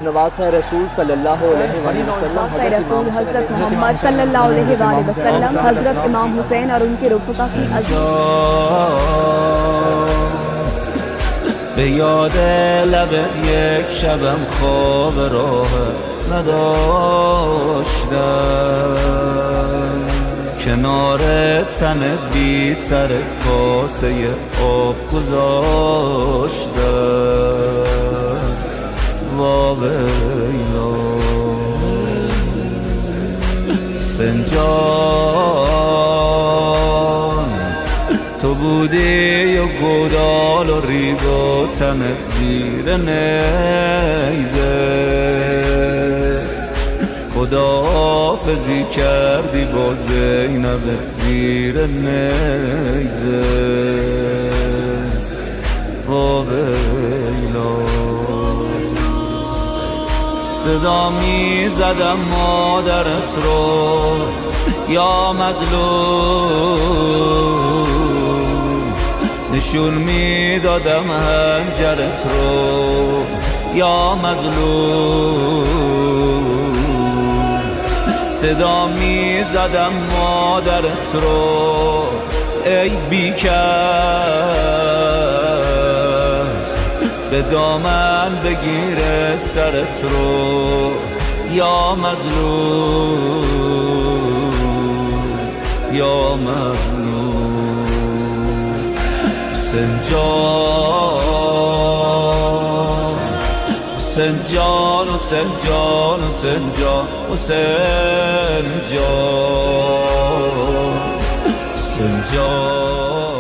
नवासा रसूल सल्लल्लाहु अलैहि वसल्लम हज़रत मोहम्मद सल्लल्लाहु अलैहि वसल्लम, हज़रत इमाम हुसैन और उनके रफ़क़ा की به یاد لبت یک شبم خواب راه نداشتم، کنار تن بی سرت کاسه آب گذاشتم. واویلا سنجان تو بودی و گودال و ریگ و تنت زیر نیزه، خداحافظی کردی با زینبت زیر نیزه. واویلا صدا می زدم مادرت رو یا مظلوم، نشون می دادم هنجرت رو یا مظلوم، صدا می زدم مادرت رو ای بیکس، به دامن بگیره سرت رو یا مظلوم، یا مظلوم. سنجان سنجان و سنجان و سنجان و سنجان سنجان